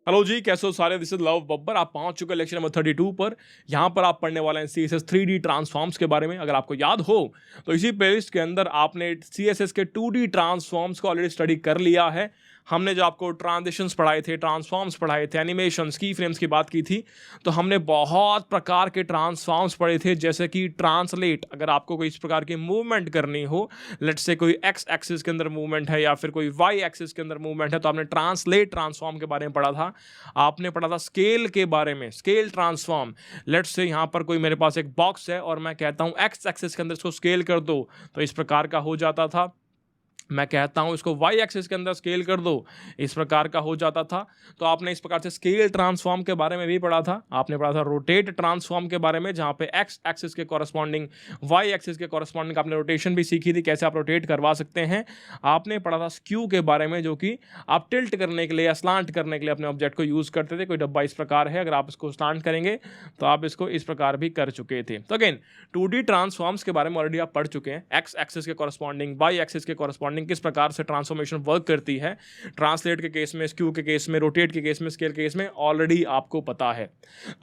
Hello जी, कैसे हो सारे। This is love Babbar. आप पहुंच चुके हैं लेक्चर नंबर 32 पर। यहां पर आप पढ़ने वाले हैं CSS 3D ट्रांसफॉर्म्स के बारे में। अगर आपको याद हो तो इसी प्लेलिस्ट के अंदर आपने CSS के 2D ट्रांसफॉर्म्स को ऑलरेडी स्टडी कर लिया है। हमने जो आपको ट्रांजिशंस पढ़ाए थे, ट्रांसफॉर्म्स पढ़ाए थे, एनिमेशंस, की फ्रेम्स की बात की थी, तो हमने बहुत प्रकार के ट्रांसफॉर्म्स पढ़े थे। जैसे कि ट्रांसलेट, अगर आपको कोई इस प्रकार की मूवमेंट करनी हो, लेट्स से कोई एक्स एक्सिस के अंदर मूवमेंट है या फिर कोई वाई एक्सिस के अंदर मूवमेंट है, तो आपने ट्रांसलेट ट्रांसफॉर्म के बारे में पढ़ा था। आपने पढ़ा था स्केल के बारे में, स्केल ट्रांसफॉर्म। लेट्स से यहां पर कोई मेरे पास एक बॉक्स है और मैं कहता हूं एक्स एक्सिस के अंदर इसको स्केल कर दो, तो इस प्रकार का हो जाता था। मैं कहता हूं इसको वाई एक्सिस के अंदर स्केल कर दो, इस प्रकार का हो जाता था। तो आपने इस प्रकार से स्केल ट्रांसफॉर्म के बारे में भी पढ़ा था। आपने पढ़ा था रोटेट ट्रांसफॉर्म के बारे में, जहां पे एक्स एक्सिस के कॉरस्पॉन्डिंग वाई एक्सिस के कॉरस्पॉन्डिंग आपने रोटेशन भी सीखी थी, कैसे आप रोटेट करवा सकते हैं। आपने पढ़ा था स्क्यू के बारे में, जो कि आप टिल्ट करने के लिए या स्लांट करने के लिए अपने ऑब्जेक्ट को यूज करते थे। कोई डब्बा इस प्रकार है, अगर आप इसको स्लांट करेंगे तो आप इसको इस प्रकार भी कर चुके थे। तो अगेन 2D ट्रांसफॉर्म्स के बारे में ऑलरेडी आप पढ़ चुके हैं। एक्स एक्सिस के कॉरस्पॉन्डिंग, वाई एक्सिस के कॉरस्पॉन्डिंग किस प्रकार से ट्रांसफॉर्मेशन वर्क करती है, ट्रांसलेट के केस में, स्क्यू के केस में, रोटेट के केस में, स्केल के केस में, ऑलरेडी आपको पता है।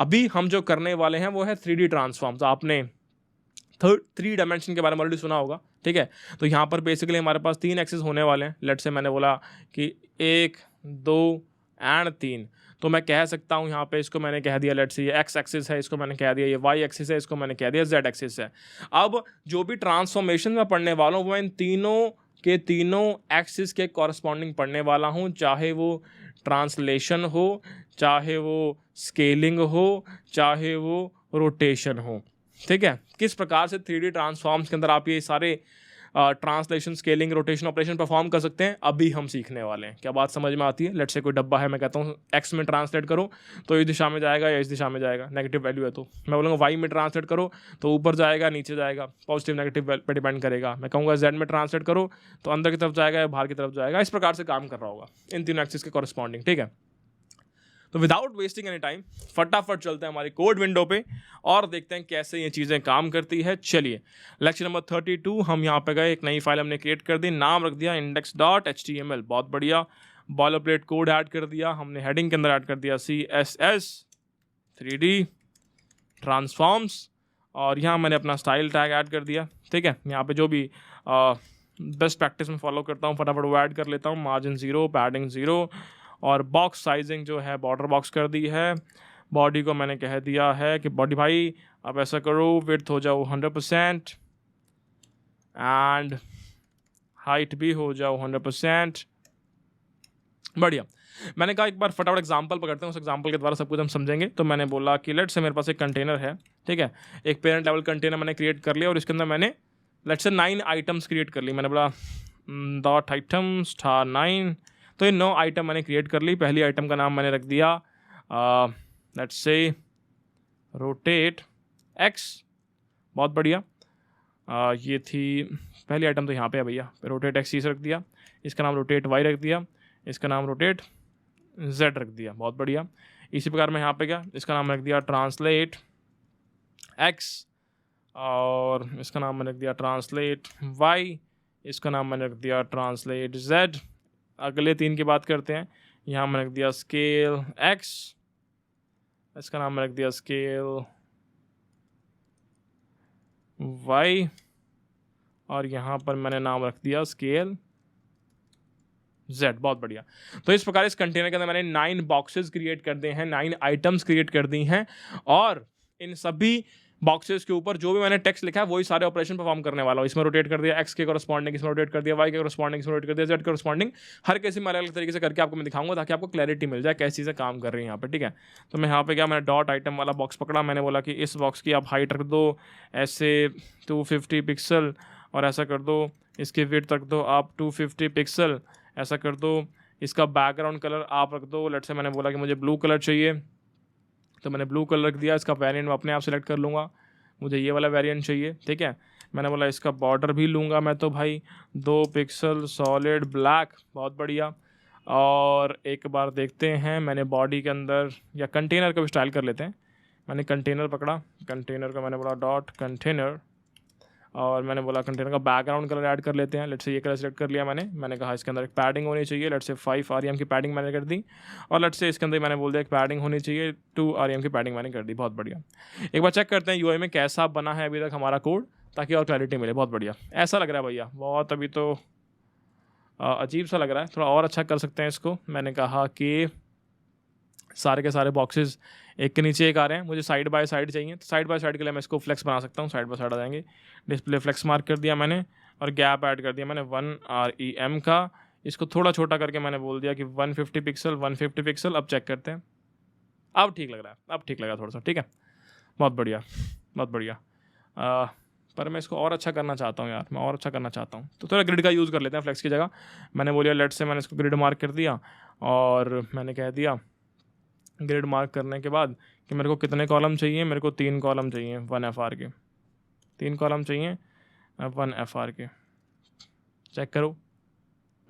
अभी हम जो करने वाले हैं वो है 3D ट्रांसफॉर्म्स। आपने 3 डायमेंशन के बारे में ऑलरेडी सुना होगा, ठीक है। तो यहाँ पर बेसिकली हमारे पास 3 एक्सिस होने वाले हैं। लेट्स से मैंने बोला कि 1, 2 एंड 3, तो मैं कह सकता हूँ यहाँ पे, इसको मैंने कह दिया लेट्स से ये एक्स एक्सिस है, इसको मैंने कह दिया ये वाई एक्सिस है, इसको मैंने कह दिया जेड एक्सिस है। अब जो भी ट्रांसफॉर्मेशन मैं पढ़ने वाला हूँ वो इन तीनों के तीनों एक्सिस के कॉरस्पॉन्डिंग पढ़ने वाला हूँ, चाहे वो ट्रांसलेशन हो, चाहे वो स्केलिंग हो, चाहे वो रोटेशन हो, ठीक है। किस प्रकार से 3D ट्रांसफॉर्म्स के अंदर आप ये सारे translation, scaling, rotation operation perform कर सकते हैं, अभी हम सीखने वाले हैं। क्या बात समझ में आती है। लेट्स से कोई डब्बा है, मैं कहता हूँ एक्स में ट्रांसलेट करो तो इस दिशा में जाएगा या इस दिशा में जाएगा, नेगेटिव वैल्यू है तो। मैं बोलूँगा वाई में ट्रांसलेट करो तो ऊपर जाएगा, नीचे जाएगा, पॉजिटिव नेगेटिव पे डिपेंड करेगा। मैं कहूँगा जेड में ट्रांसलेट करो तो अंदर की तरफ जाएगा या बाहर की तरफ जाएगा। इस प्रकार से काम कर रहा होगा इन तीनों एक्सिस के कॉरस्पॉन्डिंग, ठीक है। तो विदाउट वेस्टिंग एनी टाइम फटाफट चलते हैं हमारी कोड विंडो पे और देखते हैं कैसे ये चीज़ें काम करती है। चलिए, लेक्चर नंबर 32 हम यहाँ पे गए, एक नई फाइल हमने क्रिएट कर दी, नाम रख दिया index.html, बहुत बढ़िया। बॉलर प्लेट कोड ऐड कर दिया हमने, हेडिंग के अंदर ऐड कर दिया CSS 3D ट्रांसफॉर्म्स, और यहाँ मैंने अपना स्टाइल टैग ऐड कर दिया, ठीक है। यहाँ पे जो भी बेस्ट प्रैक्टिस में फॉलो करता हूँ फटाफट वो ऐड कर लेता हूँ। मार्जिन 0, पैडिंग 0, और बॉक्स साइजिंग जो है बॉर्डर बॉक्स कर दी है। बॉडी को मैंने कह दिया है कि बॉडी भाई अब ऐसा करो, विड्थ हो जाओ 100% एंड हाइट भी हो जाओ 100%। बढ़िया। मैंने कहा एक बार फटाफट एग्जांपल पकड़ते हैं, उस एग्जांपल के द्वारा सब कुछ हम समझेंगे। तो मैंने बोला कि लेट्स से मेरे पास एक कंटेनर है, ठीक है। एक पेरेंट लेवल कंटेनर मैंने क्रिएट कर लिया और इसके अंदर मैंने लेट्स से 9 आइटम्स क्रिएट कर ली। मैंने बोला डॉट आइटम्स था 9, तो ये 9 आइटम मैंने क्रिएट कर ली। पहली आइटम का नाम मैंने रख दिया लेट्स से रोटेट एक्स, बहुत बढ़िया। ये थी पहली आइटम, तो यहाँ पे है भैया, रोटेट एक्स रख दिया। इसका नाम रोटेट वाई रख दिया, इसका नाम रोटेट जेड रख दिया, बहुत बढ़िया। इसी प्रकार मैं यहाँ पे गया, इसका नाम रख दिया ट्रांसलेट एक्स, और इसका नाम मैंने रख दिया ट्रांसलेट वाई, इसका नाम मैंने रख दिया ट्रांसलेट जेड। अगले 3 की बात करते हैं। यहाँ मैंने रख दिया स्केल एक्स, इसका नाम मैंने रख दिया स्केल वाई, और यहाँ पर मैंने नाम रख दिया स्केल जेड, बहुत बढ़िया। तो इस प्रकार इस कंटेनर के अंदर मैंने 9 बॉक्सेस क्रिएट कर दिए हैं, 9 आइटम्स क्रिएट कर दी हैं, और इन सभी बॉक्सेस के ऊपर जो भी मैंने टेक्स्ट लिखा है वही सारे ऑपरेशन परफॉर्म करने वाला हूँ। इसमें रोटेट कर दिया एक्स के कॉरस्पॉन्डिंग, इसमें रोटेट कर दिया वाई के कॉरस्पॉन्डिंग, इसमें रोटेट कर दिया जेड के कॉरस्पॉन्डिंग। हर किसी में अलग अलग तरीके से करके आपको मैं दिखाऊंगा ताकि आपको क्लैरिटी मिल जाए कैसी चीज़ें काम कर रही है यहाँ पे, ठीक है। तो मैं यहाँ पे गया, मैंने डॉट आइटम वाला बॉक्स पकड़ा, मैंने बोला कि इस बॉक्स की आप हाइट रख दो ऐसे 250 पिक्सल, और ऐसा कर दो इसकी विड्थ रख दो आप 250 पिक्सल, ऐसा कर दो। इसका बैकग्राउंड कलर आप रख दो, लेट्स से मैंने बोला कि मुझे ब्लू कलर चाहिए, तो मैंने ब्लू कलर रख दिया। इसका वेरिएंट मैं अपने आप सेलेक्ट कर लूँगा, मुझे ये वाला वेरिएंट चाहिए, ठीक है। मैंने बोला इसका बॉर्डर भी लूँगा मैं, तो भाई 2 पिक्सल सॉलिड ब्लैक, बहुत बढ़िया। और एक बार देखते हैं, मैंने बॉडी के अंदर या कंटेनर का भी स्टाइल कर लेते हैं। मैंने कंटेनर पकड़ा, कंटेनर का मैंने बोला डॉट कंटेनर, और मैंने बोला कंटेनर का बैकग्राउंड कलर ऐड कर लेते हैं। लेट्स से ये कलर सेलेक्ट कर लिया मैंने कहा इसके अंदर एक पैडिंग होनी चाहिए। लेट्स से 5 REM की पैडिंग मैंने कर दी, और लेट्स से इसके अंदर मैंने बोल दिया एक पैडिंग होनी चाहिए 2 REM की पैडिंग मैंने कर दी। बहुत बढ़िया। एक बार चेक करते हैं UI में कैसा बना है अभी तक हमारा कोड, ताकि और क्लैरिटी मिले। बहुत बढ़िया, ऐसा लग रहा है भैया, बहुत अभी तो अजीब सा लग रहा है, थोड़ा और अच्छा कर सकते हैं इसको। मैंने कहा कि सारे के सारे बॉक्सेस एक के नीचे एक आ रहे हैं, मुझे साइड बाय साइड चाहिए, तो साइड बाय साइड के लिए मैं इसको फ्लेक्स बना सकता हूँ, साइड बाय साइड आ जाएंगे। डिस्प्ले फ्लेक्स मार्क कर दिया मैंने, और गैप ऐड कर दिया मैंने 1 REM का। इसको थोड़ा छोटा करके मैंने बोल दिया कि 150 पिक्सल। अब चेक करते हैं, अब ठीक लग रहा है, अब ठीक लगा थोड़ा सा, ठीक है। बहुत बढ़िया, बहुत बढ़िया। पर मैं इसको और अच्छा करना चाहता हूँ यार, मैं और अच्छा करना चाहता हूँ, तो थोड़ा ग्रिड का यूज़ कर लेते हैं फ्लेक्स की जगह। मैंने बोलिया लेट से मैंने इसको ग्रिड मार्क कर दिया, और मैंने कह दिया ग्रिड मार्क करने के बाद कि मेरे को कितने कॉलम चाहिए, मेरे को 3 कॉलम चाहिए 1 FR के, 3 कॉलम चाहिए 1 FR के। चेक करो,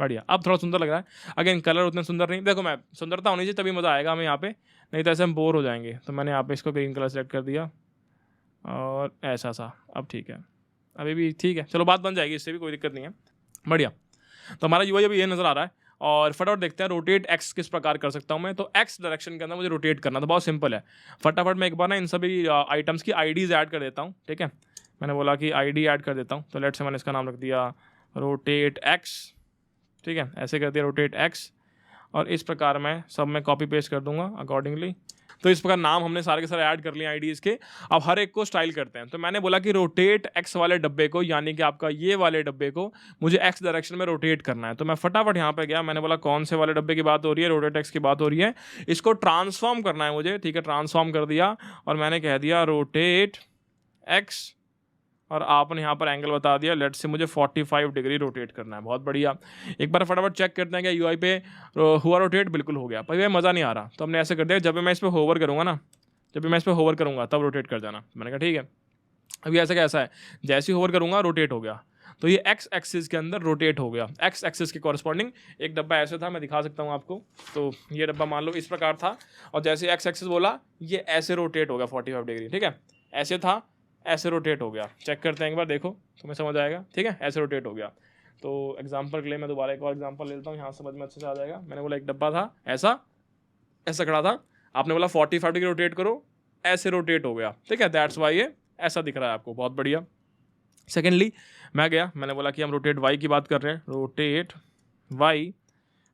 बढ़िया, अब थोड़ा सुंदर लग रहा है। अगेन कलर उतने सुंदर नहीं, देखो मैं सुंदरता होनी चाहिए तभी मज़ा आएगा हमें यहाँ पे, नहीं तो ऐसे हम बोर हो जाएंगे। तो मैंने यहाँ पे इसको ग्रीन कलर सेलेक्ट कर दिया, और ऐसा सा, अब ठीक है, अभी भी ठीक है, चलो बात बन जाएगी, इससे भी कोई दिक्कत नहीं है। बढ़िया, तो हमारा UI अभी ये नज़र आ रहा है। और फटाफट देखते हैं रोटेट X किस प्रकार कर सकता हूँ मैं। तो X डायरेक्शन के अंदर मुझे रोटेट करना, तो बहुत सिंपल है। फटाफट मैं एक बार ना इन सभी आइटम्स की IDs ऐड कर देता हूँ, ठीक है। मैंने बोला कि ID ऐड कर देता हूँ, तो लेट से मैंने इसका नाम रख दिया रोटेट X, ठीक है, ऐसे कर दिया रोटेट X। और इस प्रकार मैं सब में कॉपी पेस्ट कर दूंगा अकॉर्डिंगली। तो इस प्रकार नाम हमने सारे के सारे ऐड कर लिए IDs के। अब हर एक को स्टाइल करते हैं। तो मैंने बोला कि रोटेट X वाले डब्बे को, यानी कि आपका ये वाले डब्बे को मुझे X डायरेक्शन में रोटेट करना है। तो मैं फटाफट यहाँ पे गया, मैंने बोला कौन से वाले डब्बे की बात हो रही है, रोटेट X की बात हो रही है, इसको ट्रांसफॉर्म करना है मुझे, ठीक है। ट्रांसफॉर्म कर दिया, और मैंने कह दिया रोटेट X, और आपने यहाँ पर एंगल बता दिया, लेट से मुझे 45 डिग्री रोटेट करना है। बहुत बढ़िया। एक बार फटाफट चेक करते हैं क्या UI पे हुआ रोटेट, बिल्कुल हो गया। पर ये मज़ा नहीं आ रहा, तो हमने ऐसे कर दिया, जब भी मैं इस पर होवर करूँगा ना, जब भी मैं इस पर होवर करूँगा तब रोटेट कर जाना। मैंने कहा ठीक है। अभी ऐसा कैसा है, जैसे ही होवर करूँगा रोटेट हो गया, तो ये X एक्सिस के अंदर रोटेट हो गया। X एक्सिस के कॉरस्पॉन्डिंग एक डब्बा ऐसे था, मैं दिखा सकता हूँ आपको। तो ये डब्बा मान लो इस प्रकार था, और जैसे X एक्सिस बोला ये ऐसे रोटेट हो गया 45 डिग्री, ठीक है। ऐसे था, ऐसे रोटेट हो गया। चेक करते हैं एक बार, देखो तुम्हें समझ आएगा, ठीक है। ऐसे रोटेट हो गया। तो एग्जांपल के लिए मैं दोबारा एक और एग्जांपल लेता हूँ, यहाँ समझ में अच्छे से आ जाएगा। मैंने बोला एक डब्बा था ऐसा, ऐसा खड़ा था, आपने बोला 45 डिग्री रोटेट करो, ऐसे रोटेट हो गया, ठीक है। दैट्स वाई ये ऐसा दिख रहा है आपको। बहुत बढ़िया। सेकेंडली मैं गया, मैंने बोला कि हम रोटेट Y की बात कर रहे हैं, रोटेट Y।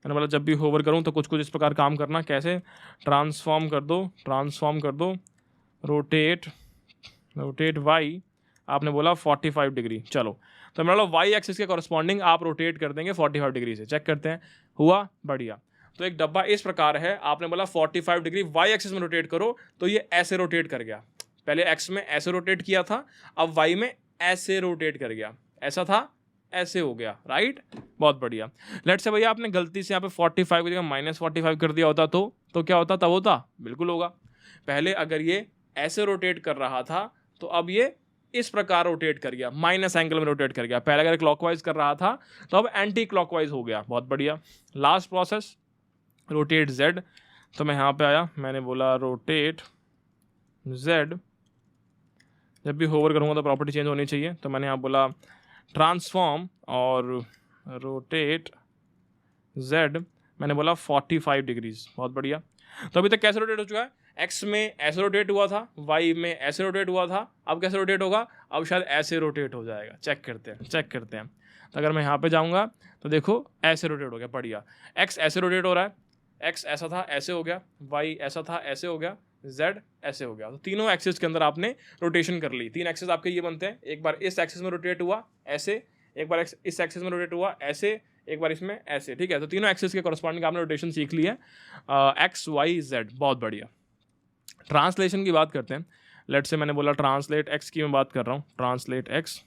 मैंने बोला जब भी होवर करूँ तो कुछ कुछ इस प्रकार काम करना, कैसे, ट्रांसफॉर्म कर दो, रोटेट Y। आपने बोला 45 डिग्री, चलो। तो मैंने बोला Y एक्सिस के कॉरस्पॉन्डिंग आप रोटेट कर देंगे 45 डिग्री से। चेक करते हैं, हुआ, बढ़िया। तो एक डब्बा इस प्रकार है, आपने बोला 45 डिग्री Y एक्सिस में रोटेट करो, तो ये ऐसे रोटेट कर गया। पहले X में ऐसे रोटेट किया था, अब Y में ऐसे रोटेट कर गया, ऐसा था, ऐसे हो गया, राइट। बहुत बढ़िया। लेट्स से भैया आपने गलती से यहाँ पे 45 की जगह -45 कर दिया होता, तो क्या होता, तब होता, बिल्कुल होगा। पहले अगर ये ऐसे रोटेट कर रहा था, तो अब ये इस प्रकार रोटेट कर गया, माइनस एंगल में रोटेट कर गया। पहले अगर क्लॉकवाइज कर रहा था, तो अब एंटी क्लॉकवाइज हो गया। बहुत बढ़िया। Last process rotate Z। तो मैं यहाँ पे आया, मैंने बोला रोटेट Z। जब भी होवर करूँगा तो प्रॉपर्टी चेंज होनी चाहिए, तो मैंने यहाँ बोला ट्रांसफॉर्म और रोटेट Z। मैंने बोला 45 डिग्रीज। बहुत बढ़िया। तो अभी तक कैसे रोटेट हो चुका है, X में ऐसे रोटेट हुआ था, Y में ऐसे रोटेट हुआ था, अब कैसे रोटेट होगा, अब शायद ऐसे रोटेट हो जाएगा। चेक करते हैं। तो अगर मैं यहाँ पे जाऊँगा तो देखो ऐसे रोटेट हो गया, बढ़िया। X ऐसे रोटेट हो रहा है, X ऐसा था, ऐसे हो गया, Y ऐसा था, ऐसे हो गया, Z ऐसे हो गया। तो तीनों एक्सिस के अंदर आपने रोटेशन कर ली। 3 एक्सिस आपके ये बनते हैं, एक बार इस एक्सिस में रोटेट हुआ ऐसे, एक बार इस एक्सिस में रोटेट हुआ ऐसे, एक बार इसमें ऐसे, ठीक है। तो तीनों एक्सिस के कॉरस्पॉन्डिंग आपने रोटेशन सीख ली है, X Y Z। बहुत बढ़िया। ट्रांसलेशन की बात करते हैं। लेट से मैंने बोला ट्रांसलेट X की मैं बात कर रहा हूँ, ट्रांसलेट X।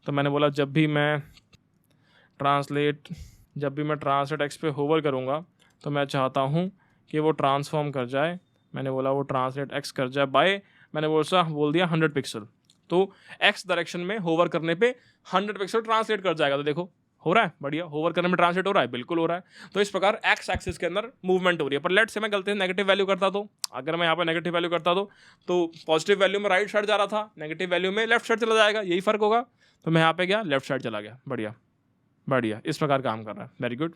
तो मैंने बोला जब भी मैं ट्रांसलेट X पे होवर करूँगा, तो मैं चाहता हूँ कि वो ट्रांसफॉर्म कर जाए। मैंने बोला वो ट्रांसलेट X कर जाए बाय, मैंने बोल दिया 100 पिक्सल। तो X डायरेक्शन में होवर करने पे 100 पिक्सल ट्रांसलेट कर जाएगा। तो देखो हो रहा है, बढ़िया। होवर करने में ट्रांसलेट हो रहा है, बिल्कुल हो रहा है। तो इस प्रकार एक्स एक्सिस के अंदर मूवमेंट हो रही है। पर लेट से मैं गलती से नेगेटिव वैल्यू करता अगर मैं यहाँ पे नेगेटिव वैल्यू करता तो पॉजिटिव वैल्यू में राइट साइड जा रहा था, नेगेटिव वैल्यू में लेफ्ट साइड चला जाएगा, यही फर्क होगा। तो मैं यहाँ पे गया, लेफ्ट साइड चला गया, बढ़िया बढ़िया, इस प्रकार काम कर रहा है, वेरी गुड।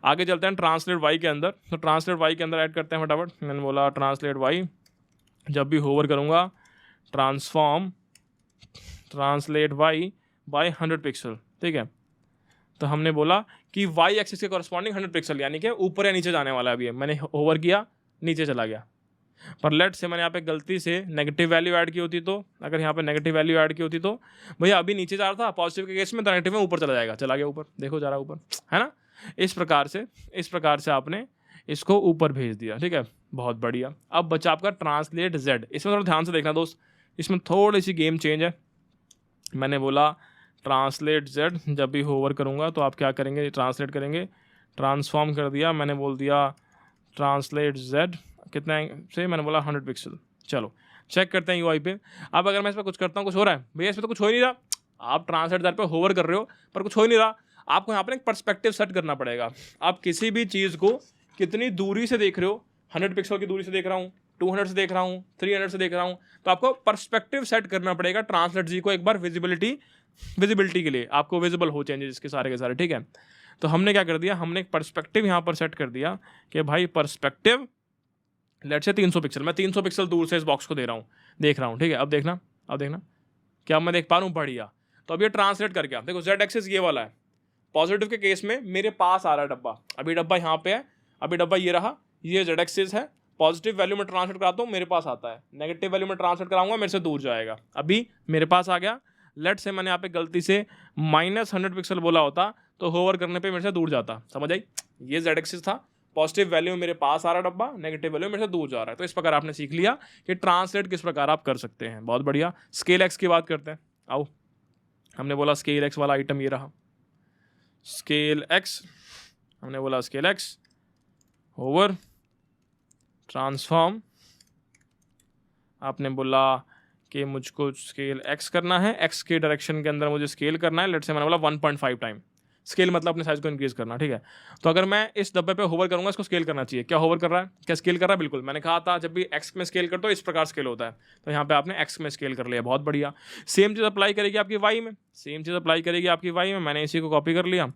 आगे चलते हैं ट्रांसलेट वाई के अंदर। तो ट्रांसलेट वाई के अंदर ऐड करते हैं फटाफट। मैंने बोला ट्रांसलेट वाई, जब भी होवर करूँगा transform translate Y by 100 pixel, ठीक है। तो हमने बोला कि वाई एक्सिस के कॉरस्पॉन्डिंग 100 पिक्सल, यानी कि ऊपर या नीचे जाने वाला है। अभी मैंने होवर किया, नीचे चला गया। पर लेट से मैंने यहाँ पे गलती से नेगेटिव वैल्यू ऐड की होती, तो अगर यहाँ पे नेगेटिव वैल्यू ऐड की होती तो भैया अभी नीचे जा रहा था पॉजिटिव के केस में, तो नेगेटिव में ऊपर चला जाएगा, चला गया ऊपर, देखो जा रहा ऊपर, है ना। इस प्रकार से आपने इसको ऊपर भेज दिया, ठीक है, बहुत बढ़िया। अब बचा आपका ट्रांसलेट जेड। इसमें थोड़ा ध्यान से देखना दोस्त, इसमें थोड़ी सी गेम चेंज है। मैंने बोला ट्रांसलेट जेड, जब भी होवर करूँगा तो आप क्या करेंगे, ट्रांसलेट करेंगे, ट्रांसफॉर्म कर दिया, मैंने बोल दिया ट्रांसलेट जेड कितना से, मैंने बोला 100 पिक्सल। चलो चेक करते हैं यूआई पे। अब अगर मैं इस पर कुछ करता हूँ, कुछ हो रहा है भैया, इसमें तो कुछ हो ही नहीं रहा। आप ट्रांसलेट जेड पे होवर कर रहे हो पर कुछ हो ही नहीं रहा। आपको यहाँ पर एक पर्सपेक्टिव सेट करना पड़ेगा। आप किसी भी चीज़ को कितनी दूरी से देख रहे हो, 100 पिक्सल की दूरी से देख रहा हूँ, 200 से देख रहा हूँ, 300 से देख रहा हूँ, तो आपको पर्सपेक्टिव सेट करना पड़ेगा ट्रांसलेट जी को एक बार विजिबिलिटी के लिए, आपको विजिबल हो चेंजेस के सारे, ठीक है। तो हमने क्या कर दिया, हमने एक पर्सपेक्टिव यहाँ पर सेट कर दिया कि भाई पर्सपेक्टिव लेट से 300 पिक्सल, मैं 300 पिक्सल दूर से इस बॉक्स को देख रहा हूँ, ठीक है। अब देखना क्या मैं देख पा रहा हूँ, बढ़िया। तो अब ये ट्रांसलेट करके देखो, जेड एक्सिस ये वाला है, पॉजिटिव के केस में मेरे पास आ रहा है डब्बा, अभी डब्बा यहाँ पे है, अभी डब्बा ये रहा, ये जेड एक्सिस है। पॉजिटिव वैल्यू में ट्रांसलेट कराता हूँ, मेरे पास आता है, नेगेटिव वैल्यू में ट्रांसलेट कराऊंगा, मेरे से दूर जाएगा, अभी मेरे पास आ गया। लेट से मैंने यहाँ पे गलती से -100 पिक्सल बोला होता तो होवर करने पे मेरे से दूर जाता, समझ आई। ये जेड एक्सिस था, पॉजिटिव वैल्यू मेरे पास आ रहा डब्बा, नेगेटिव वैल्यू मेरे से दूर जा रहा है। तो इस प्रकार आपने सीख लिया कि ट्रांसलेट किस प्रकार आप कर सकते हैं, बहुत बढ़िया। स्केल एक्स की बात करते हैं, आओ। हमने बोला स्केल एक्स वाला आइटम ये रहा, स्केल एक्स, हमने बोला स्केल एक्स होवर ट्रांसफॉर्म, आपने बोला कि मुझको स्केल एक्स करना है, एक्स के डायरेक्शन के अंदर मुझे स्केल करना है। लेट से मैंने बोला 1.5 टाइम स्केल, मतलब अपने साइज को इंक्रीज करना, ठीक है। तो अगर मैं इस डब्बे पे होवर करूंगा, इसको स्केल करना चाहिए, क्या होवर कर रहा है, क्या स्केल कर रहा है, बिल्कुल। मैंने कहा था जब भी एक्स में स्केल करते हो इस प्रकार स्केल होता है, तो यहाँ पे आपने एक्स में स्केल कर लिया, बहुत बढ़िया। सेम चीज़ अप्लाई करेगी आपकी वाई में, मैंने इसी को कॉपी कर लिया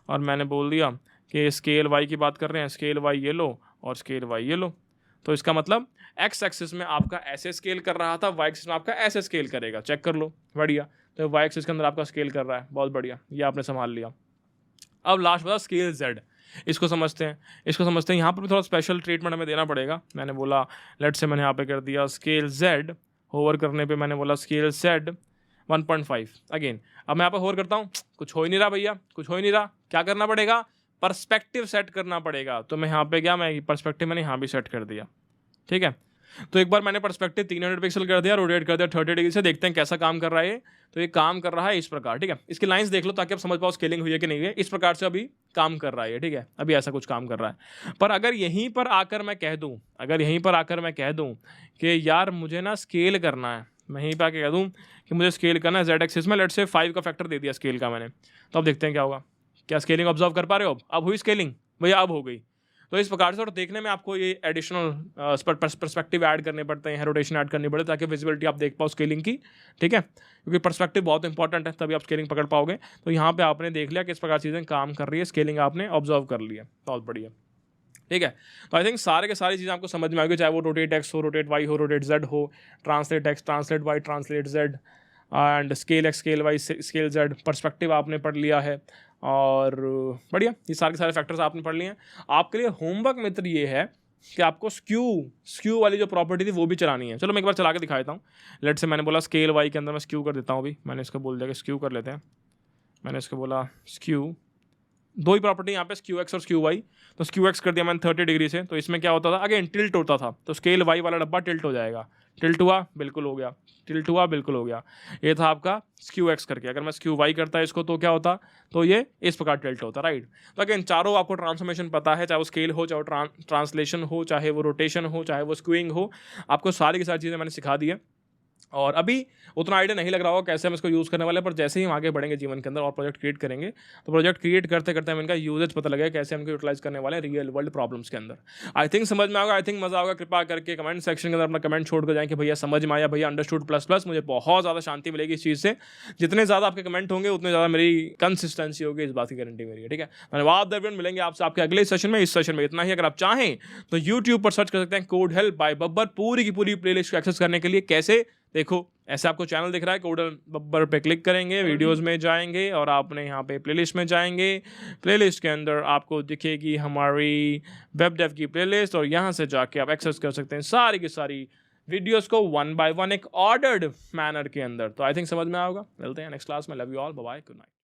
और मैंने बोल दिया कि स्केल वाई की बात कर रहे हैं, स्केल वाई ये लो और स्केल वाई ये लो। तो इसका मतलब एक्स एक्सिस में आपका ऐसे स्केल कर रहा था, वाई एक्सिस में आपका ऐसे स्केल करेगा, चेक कर लो, बढ़िया। तो वाई एक्सिस के अंदर आपका स्केल कर रहा है, बहुत बढ़िया, ये आपने संभाल लिया। अब लास्ट बता स्केल जेड, इसको समझते हैं। यहाँ पर भी थोड़ा स्पेशल ट्रीटमेंट हमें देना पड़ेगा। मैंने बोला लेट से मैंने यहाँ पे कर दिया स्केल जेड, होवर करने पे मैंने बोला स्केल जेड 1.5 अगेन। अब मैं यहाँ पे होवर करता हूँ, कुछ हो ही नहीं रहा भैया, कुछ हो ही नहीं रहा, क्या करना पड़ेगा, पर्सपेक्टिव सेट करना पड़ेगा। तो मैं यहाँ पे गया, मैं पर्सपेक्टिव मैंने यहाँ भी सेट कर दिया, ठीक है। तो एक बार मैंने पर्सपेक्टिव 300 पिक्सल कर दिया, रोटेट कर दिया 30 डिग्री से, देखते हैं कैसा काम कर रहा है। तो ये काम कर रहा है इस प्रकार, ठीक है। इसकी लाइंस देख लो ताकि आप समझ पाओ स्केलिंग हुई है कि नहीं है। इस प्रकार से अभी काम कर रहा है, ठीक है, अभी ऐसा कुछ काम कर रहा है। पर अगर यहीं पर आकर मैं कह दूं कि यार मुझे ना स्केल करना है, मैं यहीं पर आकर कह दूँ कि मुझे स्केल करना है जेड एक्सिस में, लेट से 5 का फैक्टर दे दिया स्केल का मैंने, तो अब देखते हैं क्या होगा। क्या स्केलिंग ऑब्जर्व कर पा रहे हो, अब हुई स्केलिंग भैया, अब हो गई। तो इस प्रकार से, और देखने में आपको ये एडिशनल पर्सपेक्टिव ऐड करने पड़ते हैं, रोटेशन ऐड करनी पड़े ताकि विजिबिलिटी आप देख पाओ स्केलिंग की, ठीक है, क्योंकि पर्सपेक्टिव बहुत इंपॉर्टेंट है, तभी आप स्केलिंग पकड़ पाओगे। तो यहाँ पे आपने देख लिया किस प्रकार चीज़ें काम कर रही है, स्केलिंग आपने ऑब्जर्व कर लिया, बहुत बढ़िया, ठीक है। तो आई थिंक सारे के सारी चीज़ें आपको समझ में आएगी, चाहे वो रोटेट एक्स हो, रोटेट वाई हो, रोटेट जेड हो, translate X, translate Y, translate Z and scale X, scale Y, scale Z, perspective आपने पढ़ लिया है। और बढ़िया, ये सारे के सारे फैक्टर्स आपने पढ़ लिए हैं। आपके लिए होमवर्क मित्र ये है कि आपको स्क्यू वाली जो प्रॉपर्टी थी वो भी चलानी है। चलो मैं एक बार चला के दिखा देता हूँ। लेट से मैंने बोला स्केल वाई के अंदर मैं स्क्यू कर देता हूँ, अभी मैंने इसको बोल दिया कि स्क्यू कर लेते हैं। मैंने इसको बोला स्क्यू, दो ही प्रॉपर्टी यहाँ पे स्क्यू एक्स और स्क्यू वाई। तो स्क्यू एक्स कर दिया मैंने 30 डिग्री से, तो इसमें क्या होता था, अगेन टिल्ट होता था, तो स्केल वाई वाला डब्बा टिल्ट हो जाएगा। टिल्ट हुआ, बिल्कुल हो गया, टिल्ट हुआ, बिल्कुल हो गया। ये था आपका स्क्यू एक्स करके। अगर मैं स्क्यू वाई करता है इसको तो क्या होता, तो ये इस प्रकार टिल्ट होता, राइट। तो अगेन चारों आपको ट्रांसफॉर्मेशन पता है, चाहे वो स्केल हो, चाहे वो ट्रांसलेशन हो, चाहे वो रोटेशन हो, चाहे वो स्क्यूइंग हो, आपको सारी की सारी चीज़ें मैंने सिखा दी है। और अभी उतना आइडिया नहीं लग रहा होगा कैसे हम इसको यूज़ करने वाले हैं, पर जैसे ही हम आगे बढ़ेंगे जीवन के अंदर और प्रोजेक्ट क्रिएट करेंगे, तो प्रोजेक्ट क्रिएट करते करते हमें इनका यूजेज पता लगेगा कैसे हमको यूटिलाइज करने वाले हैं रियल वर्ल्ड प्रॉब्लम्स के अंदर। आई थिंक समझ में आएगा, आई थिंक मजा होगा। कृपा करके कमेंट सेक्शन के अंदर अपना कमेंट छोड़ कर जाएं कि भैया समझ में आया, भैया अंडरस्टूड प्लस प्लस। मुझे बहुत ज़्यादा शांति मिलेगी इस चीज़ से। जितने ज़्यादा आपके कमेंट होंगे उतने ज़्यादा मेरी कंसिस्टेंसी होगी, इस बात की गारंटी मेरी है। ठीक है, धन्यवाद एवरीवन। मिलेंगे आपसे आपके अगले सेशन में। इस सेशन में इतना ही। अगर आप चाहें तो यूट्यूब पर सर्च कर सकते हैं कोड हेल्प बाय बब्बर, पूरी की पूरी प्लेलिस्ट को एक्सेस करने के लिए। कैसे? देखो, ऐसे आपको चैनल दिख रहा है, कोड बब्बर पे क्लिक करेंगे, वीडियोस में जाएंगे और आपने यहाँ पे प्लेलिस्ट में जाएंगे। प्लेलिस्ट के अंदर आपको दिखेगी हमारी वेब डेव की प्लेलिस्ट और यहाँ से जाके आप एक्सेस कर सकते हैं सारी की सारी वीडियोस को 1 by 1 एक ऑर्डर्ड मैनर के अंदर। तो आई थिंक समझ में आएगा। मिलते हैं नेक्स्ट क्लास में। Love you all, bye bye, good night.